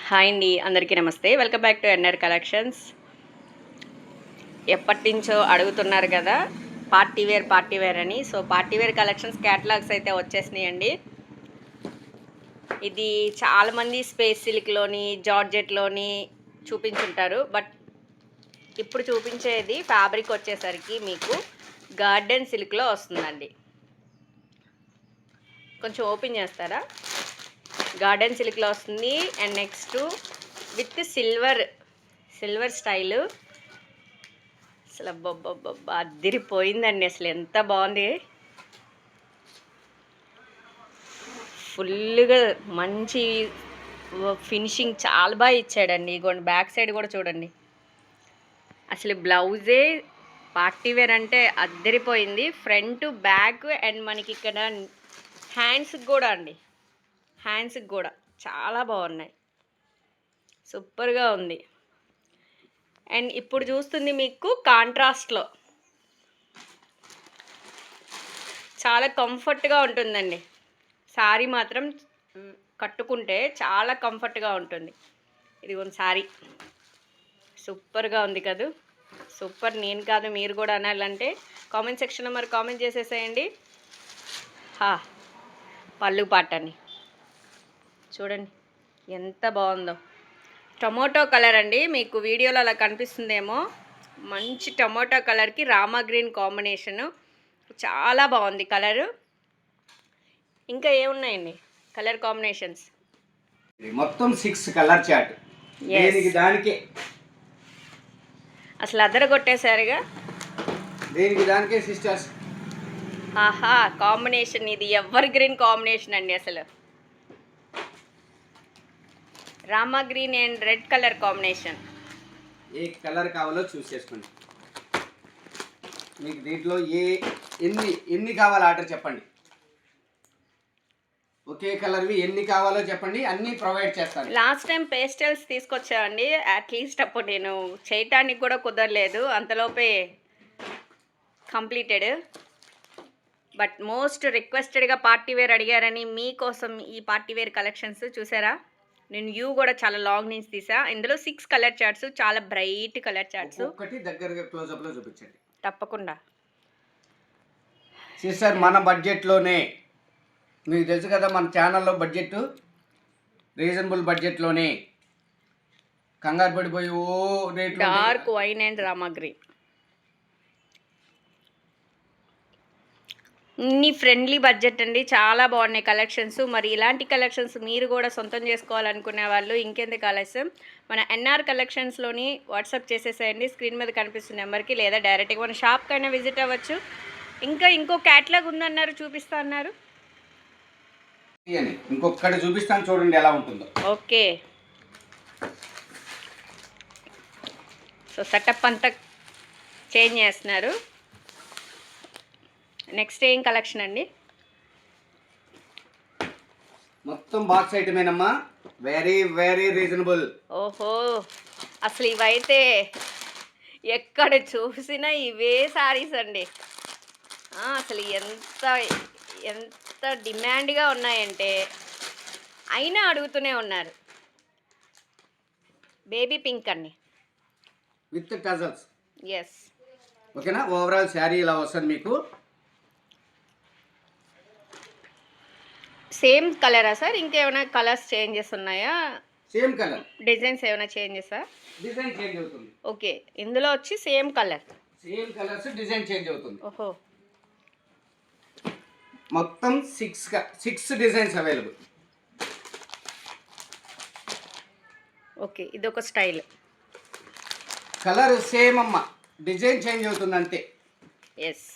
Hi అండి, అందరికీ నమస్తే. Welcome back to NR collections. ఎప్పటి నుంచో అడుగుతున్నారు కదా పార్టీ వేర్ అని. So party wear collections catalogues అయితే వచ్చేసినాయండి. ఇది చాలామంది స్పేస్ సిల్క్లోని జార్జెట్లోని చూపించుంటారు. బట్ ఇప్పుడు చూపించేది ఫ్యాబ్రిక్ వచ్చేసరికి మీకు గార్డెన్ సిల్క్లో వస్తుందండి. కొంచెం ఓపెన్ చేస్తారా? గార్డెన్ సిల్క్లో వస్తుంది. And next with silver style. అసలు అబ్బబ్బబ్బబ్బా అదిరిపోయిందండి. అసలు ఎంత బాగుంది. ఫుల్గా మంచి ఫినిషింగ్ చాలా బాగా ఇచ్చాడండి. ఇగోండి బ్యాక్ సైడ్ కూడా చూడండి. అసలు బ్లౌజే పార్టీ వేర్ అంటే అద్దరిపోయింది. ఫ్రంట్ బ్యాక్ అండ్ మనకి ఇక్కడ హ్యాండ్స్కి కూడా అండి, హ్యాండ్స్కి కూడా చాలా బాగున్నాయి. సూపర్గా ఉంది. అండ్ ఇప్పుడు చూస్తుంది మీకు కాంట్రాస్ట్లో చాలా కంఫర్ట్గా ఉంటుందండి. శారీ మాత్రం కట్టుకుంటే చాలా కంఫర్ట్గా ఉంటుంది. ఇదిగోండి శారీ సూపర్గా ఉంది కదా. సూపర్ నేను కాదు మీరు కూడా అనాలంటే కామెంట్ సెక్షన్లో మరి కామెంట్ చేసేసేయండి. పళ్ళు పాటని చూడండి ఎంత బాగుందో. టొమాటో కలర్ అండి. మీకు వీడియోలో అలా కనిపిస్తుందేమో. మంచి టొమాటో కలర్కి రామా గ్రీన్ కాంబినేషను. చాలా బాగుంది కలరు. ఇంకా ఏమున్నాయండి కలర్ కాంబినేషన్స్? మొత్తం 6 కలర్ చార్ట్. దానికి అసలు అదరగొట్టేశారుగా. దానికే సిస్టర్స్. ఆహా కాంబినేషన్ ఇది ఎవర్ గ్రీన్ కాంబినేషన్ అండి. అసలు Rama green and red colour combination. A colour కావాలో చూస్ చేసుకోండి. మీకు దీంట్లో ఎన్ని కావాలో ఆర్డర్ చెప్పండి. ఒకే కలర్వి ఎన్ని కావాలో చెప్పండి, అన్నీ ప్రొవైడ్ చేస్తాను. లాస్ట్ టైం పేస్టల్స్ తీసుకొచ్చామండి. అట్లీస్ట్ అప్పుడు నేను చేయటానికి కూడా కుదరలేదు, అంతలోపే కంప్లీటెడ్. బట్ మోస్ట్ రిక్వెస్టెడ్గా పార్టీ వేర్ అడిగారని మీకోసం ఈ పార్టీ వేర్ కలెక్షన్స్ చూసారా. నేను యూ కూడా చాలా లాంగ్ నుంచి తీసా. ఇందులో 6 కలర్ చార్ట్స్, చాలా బ్రైట్ కలర్ చార్ట్స్. ఒకటి దగ్గరగా క్లోజప్లో చూపించండి తప్పకుండా. సిస్టర్ మన బడ్జెట్లోనే, మీకు తెలుసు కదా మన ఛానల్లో బడ్జెట్ రీజనబుల్ బడ్జెట్లోనే. కంగారు పడిపోయి rate. Dark wine and Rama green ఇన్ని ఫ్రెండ్లీ బడ్జెట్ అండి. చాలా బాగున్నాయి కలెక్షన్స్. మరి ఇలాంటి కలెక్షన్స్ మీరు కూడా సొంతం చేసుకోవాలనుకునే వాళ్ళు ఇంకెందుకు ఆలస్యం, మన ఎన్ఆర్ కలెక్షన్స్లోని వాట్సాప్ చేసేసేయండి స్క్రీన్ మీద కనిపిస్తున్న నెంబర్కి, లేదా డైరెక్ట్గా మన షాప్కైనా విజిట్ అవ్వచ్చు. ఇంకా ఇంకో క్యాటలాగ్ ఉందన్నారు, చూపిస్తా అన్నారు. ఇంకొకటి చూపిస్తాను చూడండి ఎలా ఉంటుందో. ఓకే. సో సెటప్ అంతా చేంజ్ చేస్తున్నారు. నెక్స్ట్ ఏం కలెక్షన్ అండి? మొత్తం బాక్స్ ఐటమేనమ్మా. Very very reasonable. ఓహో అసలు ఇవైతే ఎక్కడ చూసినా ఇవే సారీస్ అండి. అసలు ఎంత డిమాండ్గా ఉన్నాయంటే అయినా అడుగుతూనే ఉన్నారు. బేబీ పింక్ అండి విత్ టజల్స్. ఎస్. ఓకేనా. ఓవరాల్ శారీ ఇలా వస్తుంది మీకు. సేమ్ కలరా సార్? ఇంకేమైనా కలర్స్ చేంజెస్ ఉన్నాయా? Same colour. డిజైన్స్ ఏమైనా చేంజెసా? డిజైన్ చేంజ్ అవుతుంది. ఓకే. ఇందులో వచ్చి same colour, same colours, design change అవుతుంది. ఓహో. మొత్తం 6 డిజైన్స్ అవైలబుల్. ఓకే. ఇదొక స్టైల్. కలర్ సేమ్ అమ్మ, డిజైన్ చేంజ్ అవుతుంది అంతే. ఎస్.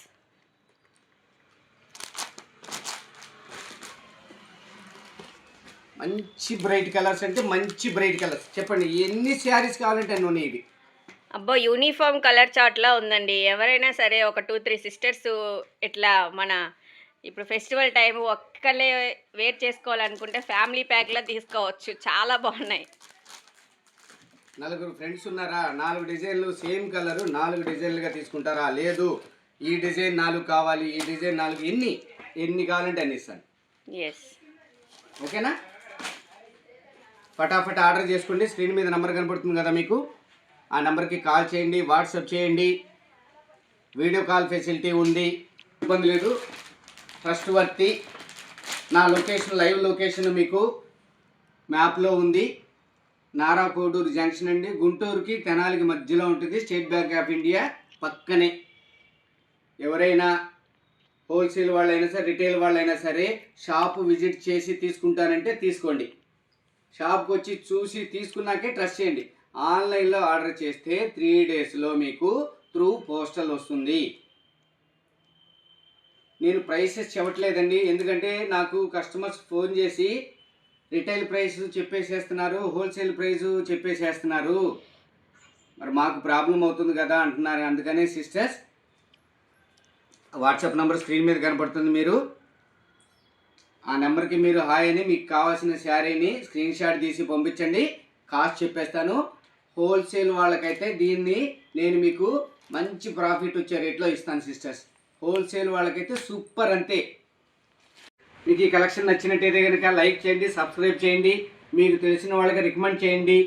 మంచి బ్రైట్ కలర్స్ అంటే మంచి బ్రైట్ కలర్స్. చెప్పండి ఎన్ని శారీస్ కావాలంటే అన్నీ ఉన్నాయి. ఇది అబ్బో యూనిఫామ్ కలర్ చార్ట్లా ఉందండి. ఎవరైనా సరే ఒక 2-3 సిస్టర్స్ ఇట్లా మన ఇప్పుడు ఫెస్టివల్ టైం ఒక్కలే వేర్ చేసుకోవాలనుకుంటే ఫ్యామిలీ ప్యాక్లో తీసుకోవచ్చు. చాలా బాగున్నాయి. 4 ఫ్రెండ్స్ ఉన్నారా, 4 డిజైన్లు సేమ్ కలరు 4 డిజైన్లుగా తీసుకుంటారా? లేదు ఈ డిజైన్ 4 కావాలి, ఈ డిజైన్ 4, ఎన్ని కావాలంటే అన్ని ఇస్తాను. ఎస్. ఓకేనా. ఫటాఫట్ ఆర్డర్ చేసుకోండి. స్క్రీన్ మీద నెంబర్ కనపడుతుంది కదా మీకు, ఆ నెంబర్కి కాల్ చేయండి, వాట్సాప్ చేయండి. వీడియో కాల్ ఫెసిలిటీ ఉంది, ఇబ్బంది లేదు. ట్రస్ట్ వర్తి. నా లొకేషన్, లైవ్ లొకేషన్ మీకు మ్యాప్లో ఉంది. నారా కోడూరు జంక్షన్ అండి, గుంటూరుకి తెనాలికి మధ్యలో ఉంటుంది. స్టేట్ బ్యాంక్ ఆఫ్ ఇండియా పక్కనే. ఎవరైనా హోల్సేల్ వాళ్ళైనా సరే, రిటైల్ వాళ్ళైనా సరే షాపు విజిట్ చేసి తీసుకుంటానంటే తీసుకోండి. షాప్కి వచ్చి చూసి తీసుకున్నాకే ట్రస్ట్ చేయండి. ఆన్లైన్లో ఆర్డర్ చేస్తే 3 డేస్లో మీకు త్రూ పోస్టల్ వస్తుంది. నేను ప్రైసెస్ చెప్పట్లేదండి, ఎందుకంటే నాకు కస్టమర్స్ ఫోన్ చేసి రిటైల్ ప్రైస్ చెప్పేసేస్తున్నారు, హోల్సేల్ ప్రైస్ చెప్పేసేస్తున్నారు. మరి మాకు ప్రాబ్లం అవుతుంది కదా అంటున్నారు. అందుకనే సిస్టర్స్, వాట్సాప్ నెంబర్ స్క్రీన్ మీద కనపడుతుంది. మీరు ఆ నెంబర్కి మీరు హాయ్ అని మీకు కావాల్సిన శారీని స్క్రీన్ షాట్ తీసి పంపించండి. కాస్ట్ చెప్పేస్తాను. హోల్సేల్ వాళ్ళకైతే దీన్ని నేను మీకు మంచి ప్రాఫిట్ వచ్చే రేట్లో ఇస్తాను సిస్టర్స్. హోల్సేల్ వాళ్ళకైతే సూపర్ అంతే. మీకు ఈ కలెక్షన్ నచ్చినట్టయితే కనుక లైక్ చేయండి, సబ్స్క్రైబ్ చేయండి, మీకు తెలిసిన వాళ్ళకి రికమెండ్ చేయండి.